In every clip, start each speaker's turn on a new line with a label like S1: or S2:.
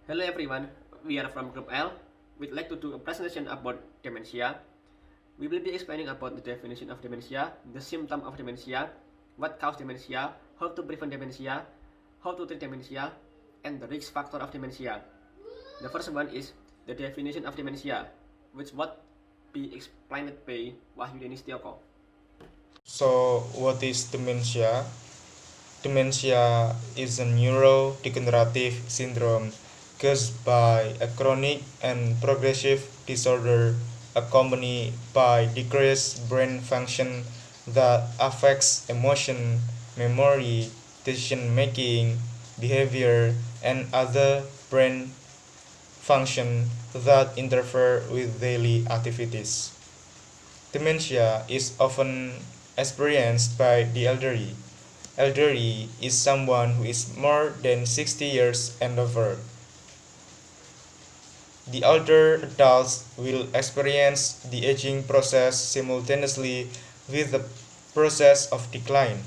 S1: Hello everyone, we are from Group L. We'd like to do a presentation about dementia. We will be explaining about the definition of dementia, the symptom of dementia, what causes dementia, how to prevent dementia, how to treat dementia, and the risk factor of dementia. The first one is the definition of dementia, which what be explained by Wahyu Denis Tioko.
S2: So, what is dementia? Dementia is a neurodegenerative syndrome caused by a chronic and progressive disorder accompanied by decreased brain function that affects emotion, memory, decision making, behavior, and other brain function that interfere with daily activities. Dementia is often experienced by the elderly. Elderly is someone who is more than 60 years and over. The older adults will experience the aging process simultaneously with the process of decline.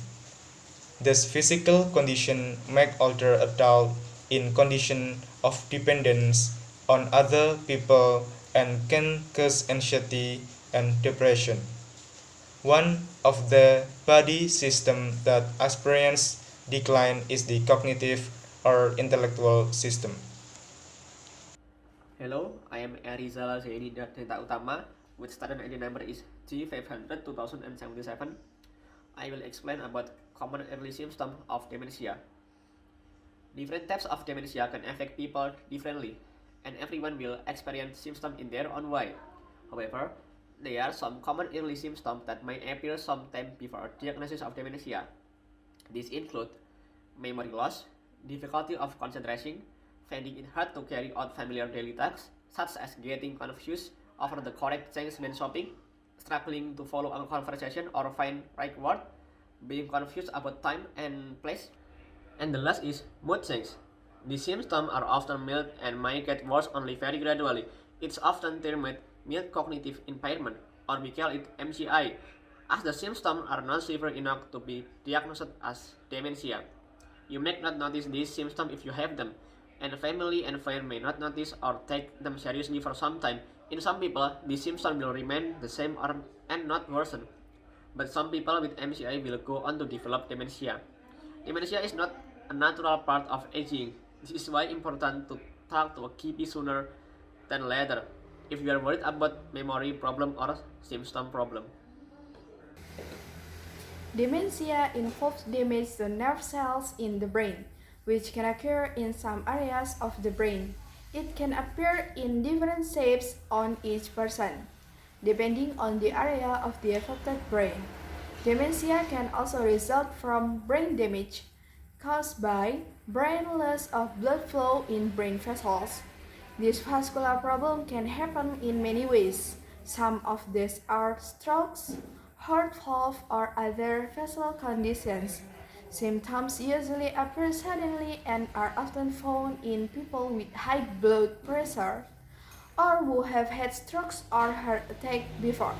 S2: These physical conditions make older adults in condition of dependence on other people and can cause anxiety and depression. One of the body systems that experience decline is the cognitive or intellectual system.
S1: Hello, I am Arizal Zaini Data Utama, with student ID number is G500 2077. I will explain about common early symptoms of dementia. Different types of dementia can affect people differently, and everyone will experience symptoms in their own way. However, there are some common early symptoms that may appear sometime before diagnosis of dementia. These include memory loss, difficulty of concentration, finding it hard to carry out familiar daily tasks, such as getting confused over the correct things when shopping, struggling to follow a conversation or find right word, being confused about time and place. And the last is mood swings. These symptoms are often mild and may get worse only very gradually. It's often termed mild cognitive impairment, or we call it MCI, as the symptoms are not severe enough to be diagnosed as dementia. You may not notice these symptoms if you have them, and family and friends may not notice or take them seriously for some time. In some people, these symptoms will remain the same and not worsen, but some people with MCI will go on to develop dementia. Dementia is not a natural part of aging. This is why important to talk to a GP sooner than later if you are worried about memory problem or symptom problem.
S3: Dementia involves damage to nerve cells in the brain, which can occur in some areas of the brain. It can appear in different shapes on each person, depending on the area of the affected brain. Dementia can also result from brain damage caused by brain loss of blood flow in brain vessels. This vascular problem can happen in many ways. Some of these are strokes, heart valve, or other vessel conditions. Symptoms usually appear suddenly and are often found in people with high blood pressure or who have had strokes or heart attack before.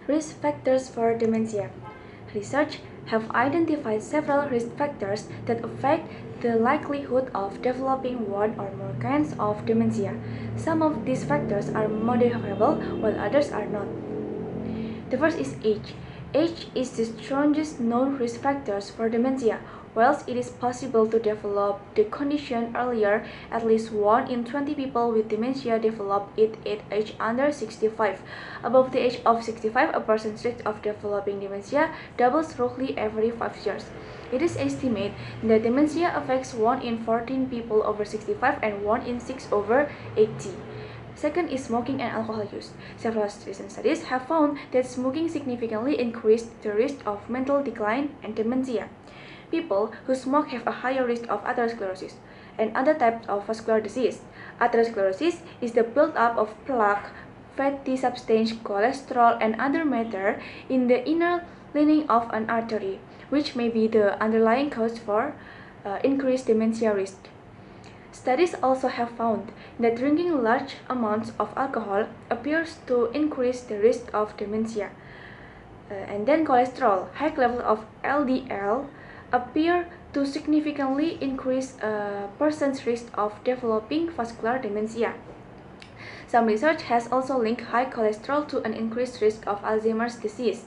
S4: Risk factors for dementia. Research have identified several risk factors that affect the likelihood of developing one or more kinds of dementia. Some of these factors are modifiable while others are not. The first is age. Age is the strongest known risk factors for dementia. Whilst it is possible to develop the condition earlier, at least 1 in 20 people with dementia develop it at age under 65. Above the age of 65, a person's risk of developing dementia doubles roughly every 5 years. It is estimated that dementia affects 1 in 14 people over 65 and 1 in 6 over 80. Second is smoking and alcohol use. Several recent studies have found that smoking significantly increased the risk of mental decline and dementia. People who smoke have a higher risk of atherosclerosis and other types of vascular disease. Atherosclerosis is the buildup of plaque, fatty substance, cholesterol, and other matter in the inner lining of an artery, which may be the underlying cause for increased dementia risk. Studies also have found that drinking large amounts of alcohol appears to increase the risk of dementia. And then cholesterol, high levels of LDL appear to significantly increase a person's risk of developing vascular dementia. Some research has also linked high cholesterol to an increased risk of Alzheimer's disease.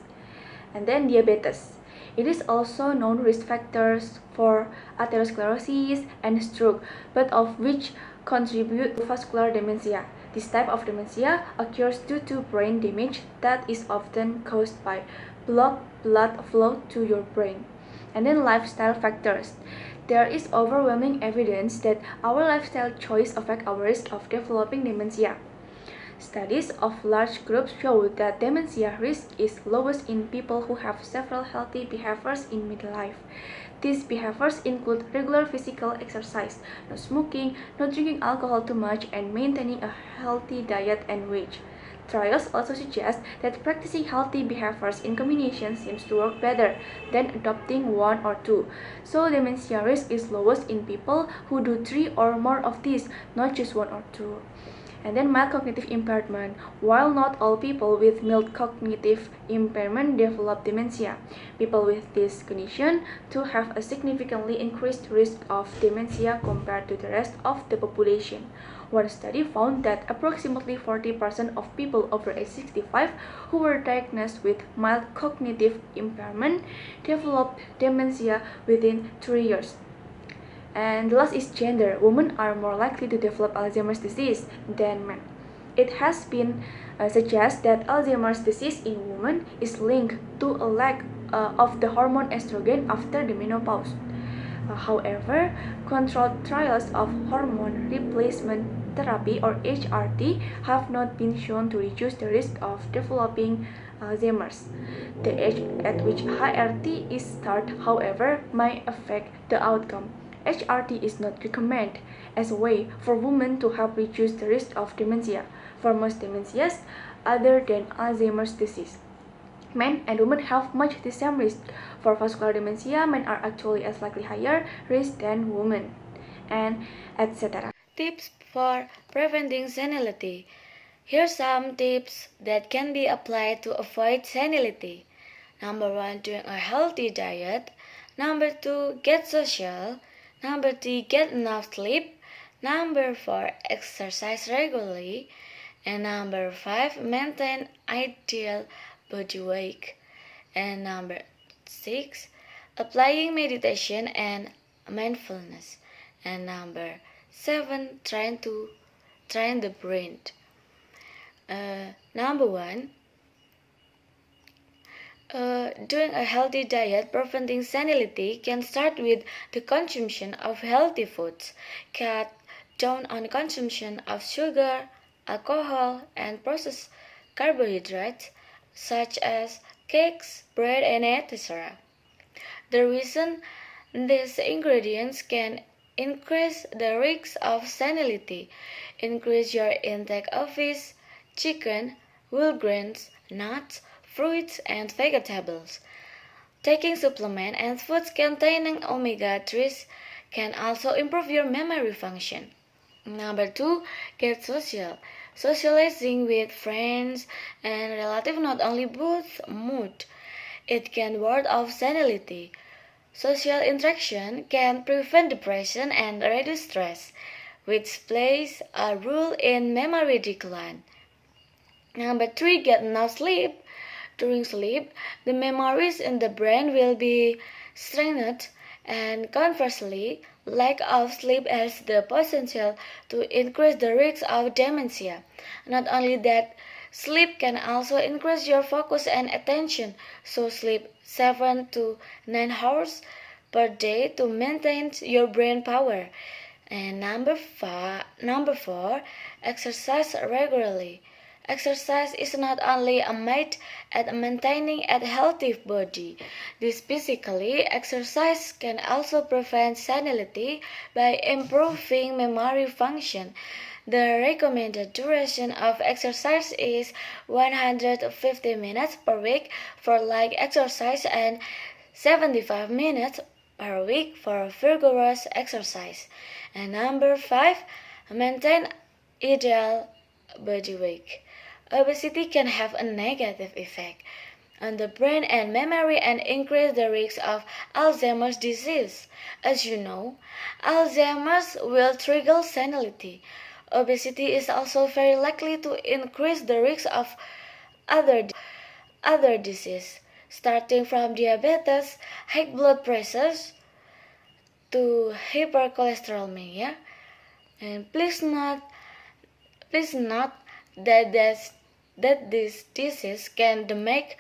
S4: And then diabetes. It is also known risk factors for atherosclerosis and stroke, both of which contribute to vascular dementia. This type of dementia occurs due to brain damage that is often caused by blocked blood flow to your brain. And then lifestyle factors. There is overwhelming evidence that our lifestyle choice affect our risk of developing dementia. Studies of large groups show that dementia risk is lowest in people who have several healthy behaviors in midlife. These behaviors include regular physical exercise, no smoking, not drinking alcohol too much, and maintaining a healthy diet and weight. Trials also suggest that practicing healthy behaviors in combination seems to work better than adopting one or two. So dementia risk is lowest in people who do 3 or more of these, not just 1 or 2. And then mild cognitive impairment. While not all people with mild cognitive impairment develop dementia, people with this condition too have a significantly increased risk of dementia compared to the rest of the population. One study found that approximately 40% of people over age 65 who were diagnosed with mild cognitive impairment developed dementia within 3 years. And the last is gender. Women are more likely to develop Alzheimer's disease than men. It has been suggested that Alzheimer's disease in women is linked to a lack of the hormone estrogen after the menopause. However, controlled trials of hormone replacement therapy or HRT have not been shown to reduce the risk of developing Alzheimer's. The age at which HRT is started, however, might affect the outcome. HRT is not recommended as a way for women to help reduce the risk of dementia for most dementias other than Alzheimer's disease. Men and women have much the same risk. For vascular dementia, men are actually as likely higher risk than women, and etc.
S5: Tips for preventing senility. Here's some tips that can be applied to avoid senility. Number 1, doing a healthy diet. Number 2, get social. Number 3, get enough sleep. Number 4, exercise regularly. And number 5, maintain ideal body weight. And number 6, applying meditation and mindfulness. And number 7, train the brain. Number 1, doing a healthy diet preventing senility can start with the consumption of healthy foods. Cut down on consumption of sugar, alcohol, and processed carbohydrates such as cakes, bread, and etc. The reason these ingredients can increase the risk of senility: increase your intake of fish, chicken, whole grains, nuts, fruits, and vegetables. Taking supplements and foods containing omega-3s can also improve your memory function. Number 2, get social. Socializing with friends and relatives not only boosts mood, it can ward off senility. Social interaction can prevent depression and reduce stress, which plays a role in memory decline. Number 3, get enough sleep. During sleep, the memories in the brain will be strengthened, and conversely, lack of sleep has the potential to increase the risk of dementia. Not only that, sleep can also increase your focus and attention, so sleep 7 to 9 hours per day to maintain your brain power. And number 4, exercise regularly. Exercise is not only a method at maintaining a healthy body. This physically exercise can also prevent senility by improving memory function. The recommended duration of exercise is 150 minutes per week for light exercise and 75 minutes per week for vigorous exercise. And number 5, maintain ideal body weight. Obesity can have a negative effect on the brain and memory and increase the risk of Alzheimer's disease. As you know, Alzheimer's will trigger senility. Obesity is also very likely to increase the risk of other disease, starting from diabetes, high blood pressures, to hypercholesterolemia. And please note that this disease can damage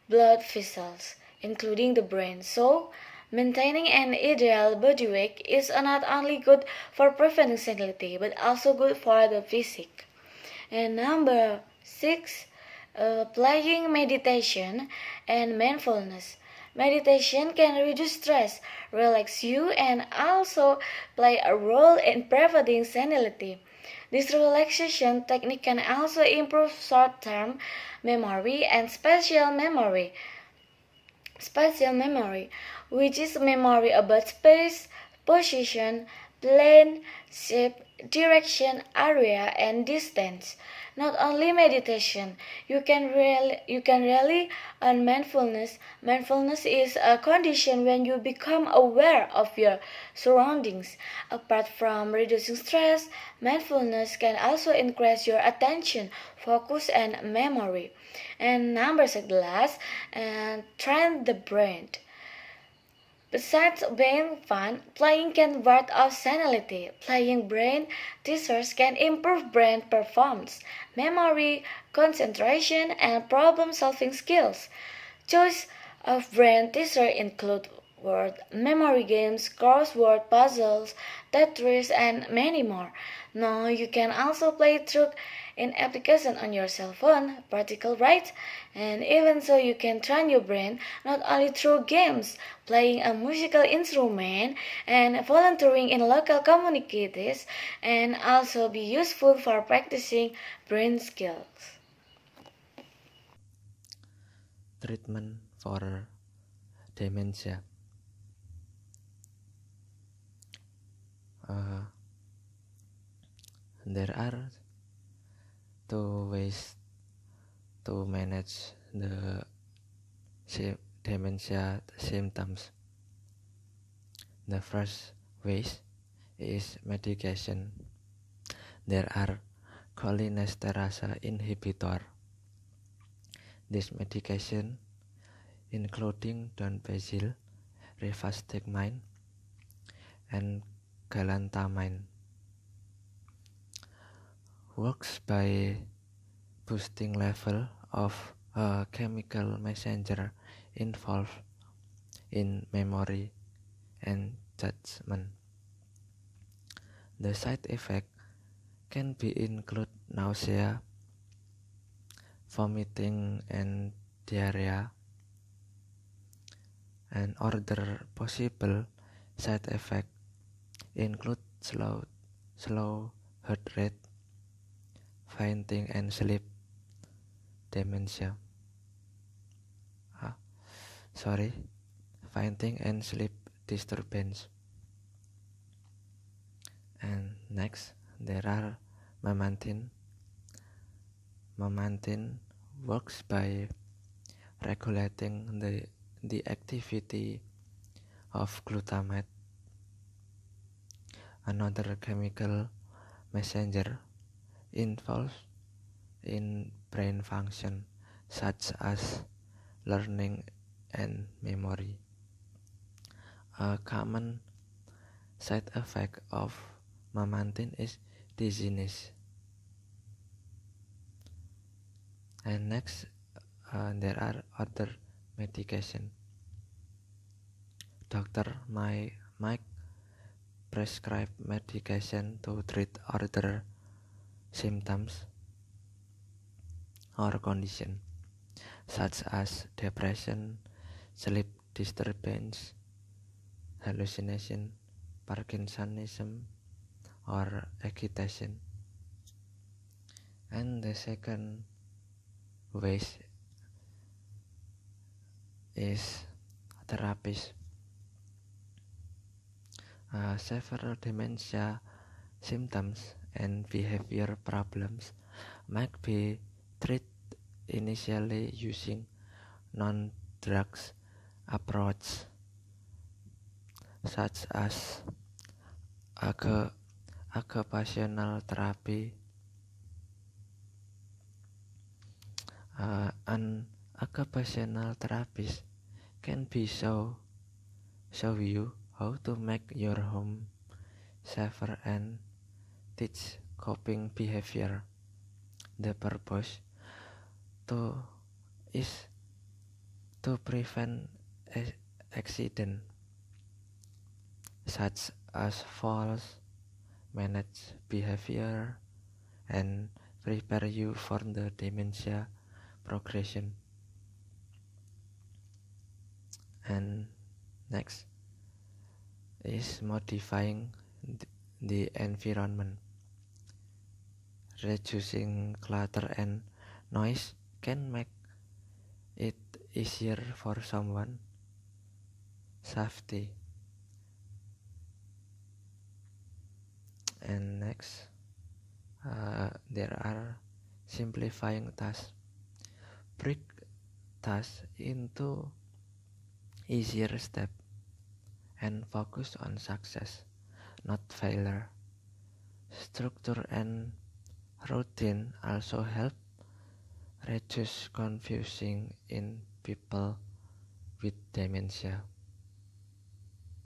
S5: blood vessels, including the brain. So, maintaining an ideal body weight is not only good for preventing senility, but also good for the physique. And number 6, playing meditation and mindfulness. Meditation can reduce stress, relax you, and also play a role in preventing senility. This relaxation technique can also improve short-term memory and spatial memory. Spatial memory, which is memory about space, position, plane, shape, direction, area, and distance. Not only meditation, you can rely on mindfulness. Mindfulness is a condition when you become aware of your surroundings. Apart from reducing stress, mindfulness can also increase your attention, focus, and memory. And number 11, train the brain. Besides being fun, playing can ward off senility. Playing brain teasers can improve brain performance, memory, concentration, and problem-solving skills. Choice of brain teaser include word memory games, crossword puzzles, Tetris, and many more. Now you can also play through in application on your cell phone, practical right? And even so you can train your brain not only through games, playing a musical instrument, and volunteering in local communities, and also be useful for practicing brain skills.
S6: Treatment for dementia. There are two ways to manage the dementia symptoms. The first way is medication. There are cholinesterase inhibitor. This medication, including donepezil, rivastigmine, and galantamine, works by boosting level of a chemical messenger involved in memory and judgment. The side effect can be include nausea, vomiting, and diarrhea. And other possible side effects include slow heart rate, fainting, and sleep dementia. Fainting and sleep disturbance. And next, there are memantine. Memantine works by regulating the activity of glutamate, another chemical messenger involved in brain function such as learning and memory. A common side effect of memantine is dizziness. And next, there are other medication. Dr. Mike prescribe medication to treat other symptoms or condition such as depression, sleep disturbance, hallucination, Parkinsonism, or agitation. And the second way is therapies. Several dementia symptoms and behavior problems might be treated initially using non-drugs approach such as occupational therapy. An occupational therapist can be show you how to make your home safer and teach coping behavior. The purpose to is to prevent accident such as falls, manage behavior, and prepare you for the dementia progression. And next is modifying the environment. Reducing clutter and noise can make it easier for someone safety. And next, there are simplifying tasks. Break tasks into easier steps and focus on success, not failure. Structure and routine also help reduce confusion in people with dementia.